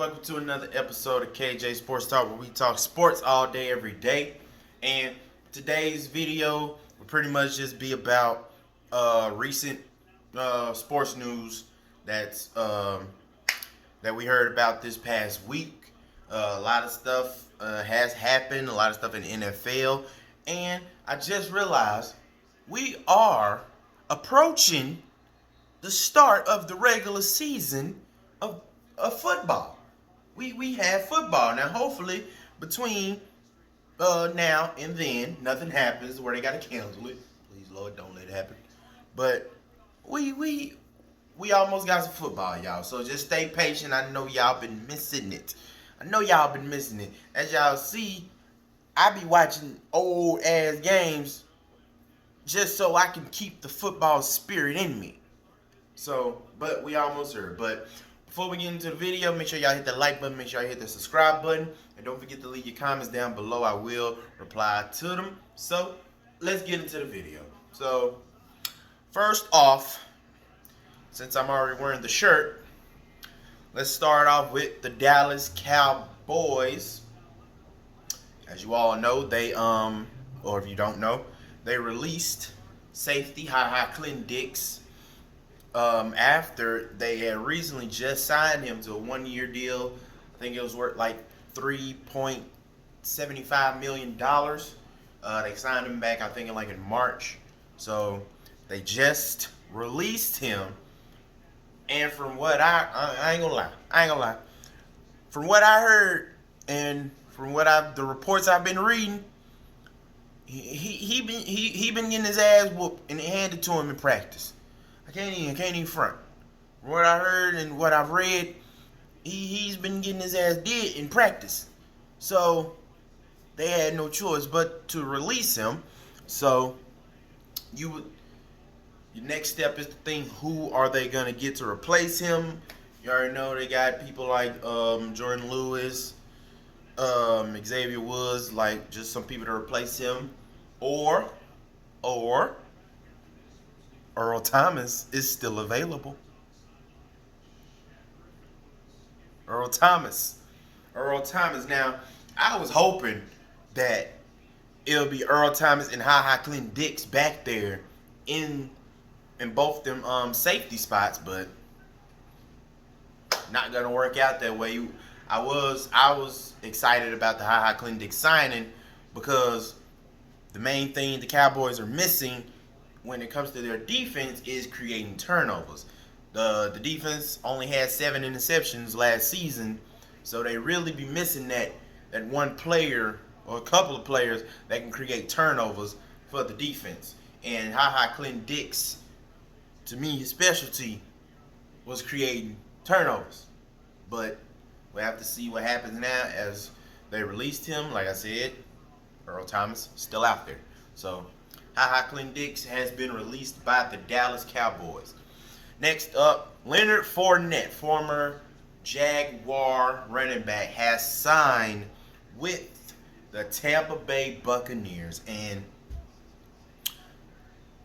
welcome to another episode of KJ Sports Talk, where we talk sports all day, every day. And today's video will pretty much just be about recent sports news that we heard about this past week. A lot of stuff has happened, a lot of stuff in the NFL, and I just realized we are approaching the start of the regular season of football. We have football now. Hopefully, between now and then, nothing happens where they gotta cancel it. Please, Lord, don't let it happen. But we almost got some football, y'all. So just stay patient. I know y'all been missing it. As y'all see, I be watching old ass games just so I can keep the football spirit in me. So, but we almost there. But before we get into the video, make sure y'all hit the like button, make sure y'all hit the subscribe button, and don't forget to leave your comments down below. I will reply to them. So, let's get into the video. So, first off, since I'm already wearing the shirt, let's start off with the Dallas Cowboys. As you all know, they or if you don't know, they released safety Clinton Dix after they had recently just signed him to a 1-year deal. I think it was worth like $3.75 million. They signed him back, I think, in March. So they just released him. And from what I ain't gonna lie. From what I heard and from the reports I've been reading, he been getting his ass whooped and handed to him in practice. I can't even front. From what I heard and what I've read, he's been getting his ass did in practice. So they had no choice but to release him. So your next step is to think, who are they gonna get to replace him? You already know they got people like Jordan Lewis, Xavier Woods, like just some people to replace him, or Earl Thomas is still available. Earl Thomas. Now, I was hoping that it'll be Earl Thomas and Clinton Dix back there in both them safety spots, but not gonna work out that way. I was excited about the Clinton Dix signing because the main thing the Cowboys are missing when it comes to their defense is creating turnovers. The defense only had 7 interceptions last season, so they really be missing that one player or a couple of players that can create turnovers for the defense. And Clinton Dix, to me, his specialty was creating turnovers. But we have to see what happens now as they released him. Like I said, Earl Thomas still out there. So Clinton Dix has been released by the Dallas Cowboys. Next up, Leonard Fournette, former Jaguar running back, has signed with the Tampa Bay Buccaneers. And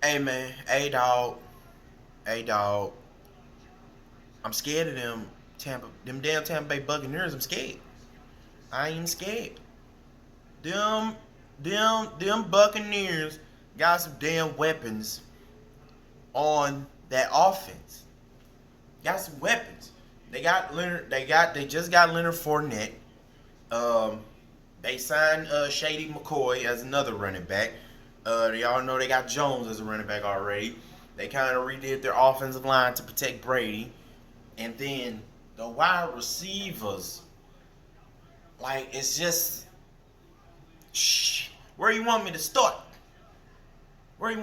hey man, hey dog, I'm scared of them damn Tampa Bay Buccaneers. I'm scared. I ain't scared. Them Buccaneers got some damn weapons on that offense. Got some weapons. They just got Leonard Fournette. They signed Shady McCoy as another running back. They all know they got Jones as a running back already. They kind of redid their offensive line to protect Brady. And then the wide receivers, like, it's just, where you want me to start? My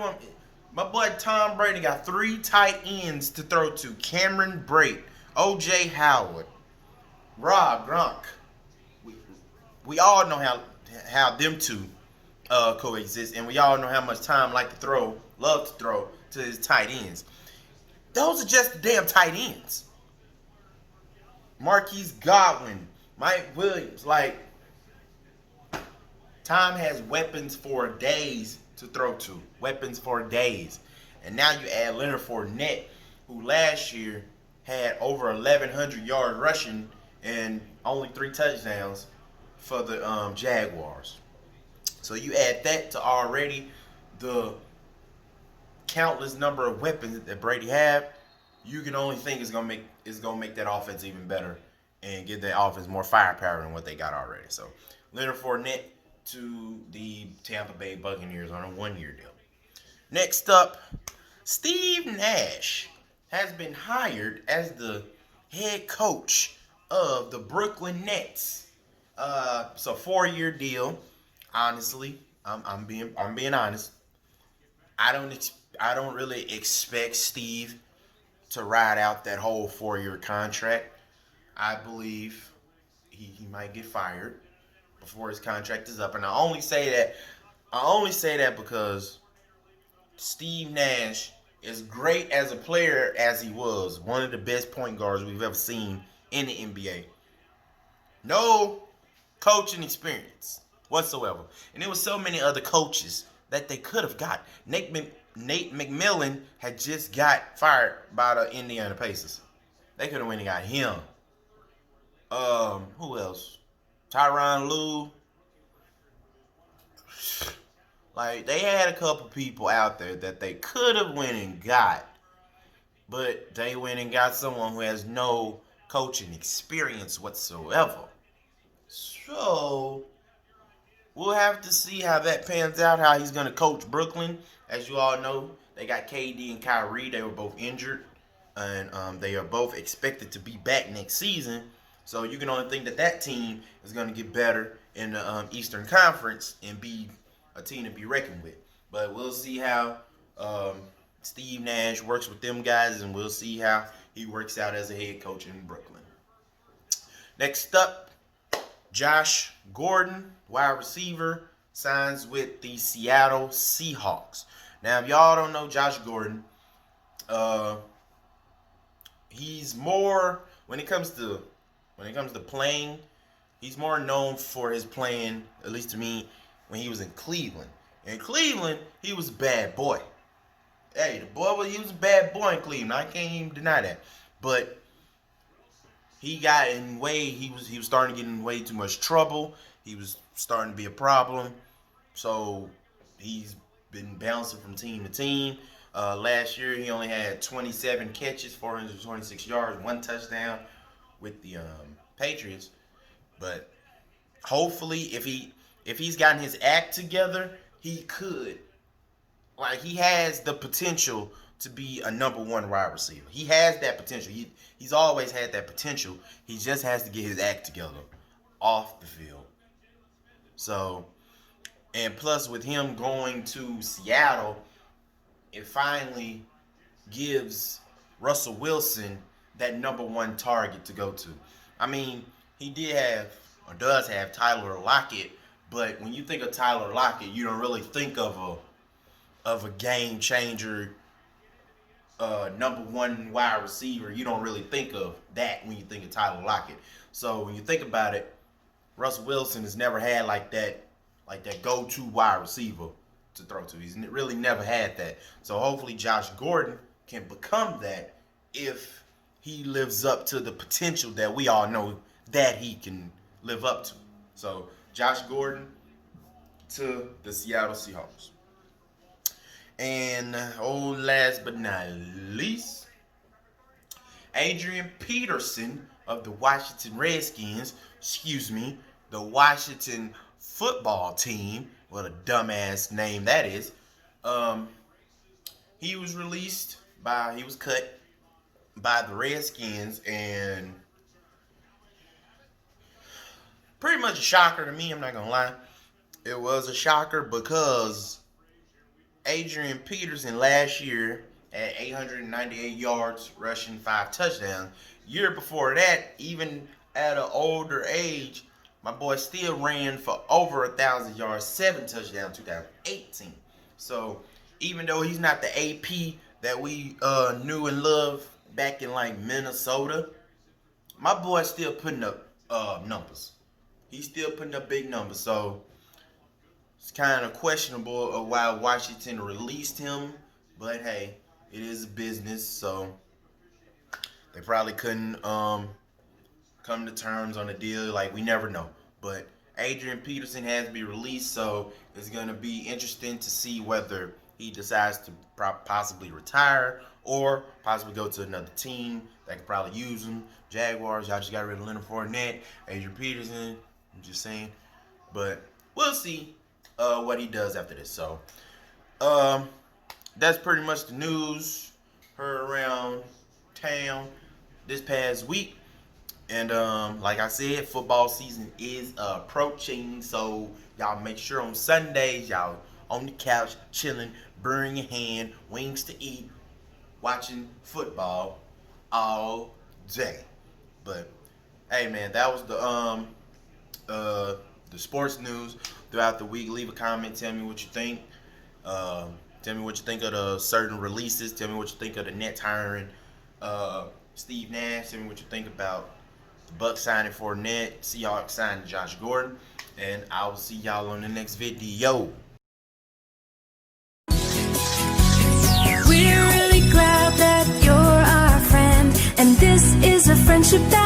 boy Tom Brady got 3 tight ends to throw to: Cameron Brate, O.J. Howard, Rob Gronk. We all know how them two coexist, and we all know how much Tom love to throw to his tight ends. Those are just the damn tight ends. Marquise Godwin, Mike Williams, like, Tom has weapons for days to throw to. Weapons for days. And now you add Leonard Fournette, who last year had over 1,100 yards rushing and only 3 touchdowns for the Jaguars. So you add that to already the countless number of weapons that Brady have, you can only think it's gonna make that offense even better and give that offense more firepower than what they got already. So Leonard Fournette to the Tampa Bay Buccaneers on a 1-year deal. Next up, Steve Nash has been hired as the head coach of the Brooklyn Nets. It's a 4-year deal. Honestly, I'm being honest. I don't really expect Steve to ride out that whole 4-year contract. I believe he might get fired before his contract is up, and I only say that because Steve Nash, as great as a player as he was, one of the best point guards we've ever seen in the NBA. No coaching experience whatsoever. And there was so many other coaches that they could have got. Nate McMillan had just got fired by the Indiana Pacers. They could have went and got him. Who else? Tyronn Lue. Like, they had a couple people out there that they could have went and got, but they went and got someone who has no coaching experience whatsoever. So we'll have to see how that pans out, how he's going to coach Brooklyn. As you all know, they got KD and Kyrie. They were both injured, and they are both expected to be back next season. So you can only think that that team is going to get better in the Eastern Conference and be a team to be reckoned with. But we'll see how Steve Nash works with them guys, and we'll see how he works out as a head coach in Brooklyn. Next up, Josh Gordon, wide receiver, signs with the Seattle Seahawks. Now, if y'all don't know Josh Gordon, he's more when it comes to playing, he's more known for his playing, at least to me, when he was in Cleveland. In Cleveland, he was a bad boy. Hey, he was a bad boy in Cleveland. I can't even deny that. But he was starting to get in way too much trouble. He was starting to be a problem. So he's been bouncing from team to team. Last year, he only had 27 catches, 426 yards, 1 touchdown with the Patriots. But hopefully, if he's gotten his act together, he could. Like, he has the potential to be a number 1 wide receiver. He has that potential. He's always had that potential. He just has to get his act together off the field. So, and plus with him going to Seattle, it finally gives Russell Wilson that number 1 target to go to. I mean, he does have Tyler Lockett, but when you think of Tyler Lockett, you don't really think of a game changer, number 1 wide receiver. You don't really think of that when you think of Tyler Lockett. So when you think about it, Russell Wilson has never had like that go-to wide receiver to throw to. He's really never had that. So hopefully Josh Gordon can become that if he lives up to the potential that we all know that he can live up to. So Josh Gordon to the Seattle Seahawks. And last but not least, Adrian Peterson of the Washington Redskins, the Washington football team, what a dumbass name that is. He was cut by the Redskins, and pretty much a shocker to me, I'm not gonna lie. It was a shocker because Adrian Peterson last year had 898 yards, rushing 5 touchdowns. Year before that, even at an older age, my boy still ran for over 1,000 yards, 7 touchdowns, 2018. So even though he's not the AP that we knew and loved back in like Minnesota, my boy's still putting up numbers. He's still putting up big numbers. So it's kind of questionable of why Washington released him, but hey, it is a business, so they probably couldn't come to terms on a deal. Like, we never know. But Adrian Peterson has to be released, so it's going to be interesting to see whether he decides to possibly retire or possibly go to another team that could probably use him. Jaguars, y'all just got rid of Leonard Fournette, Adrian Peterson. I'm just saying. But we'll see what he does after this. So, that's pretty much the news heard around town this past week. And like I said, football season is approaching. So y'all make sure on Sundays, y'all on the couch, chilling, burning your hand, wings to eat, watching football all day. But hey man, that was the sports news throughout the week. Leave a comment, tell me what you think. Tell me what you think of the certain releases. Tell me what you think of the Nets hiring Steve Nash. Tell me what you think about the Bucks signing Fournette, Seahawks signing Josh Gordon. And I will see y'all on the next video. We're really glad that you're our friend, and this is a friendship that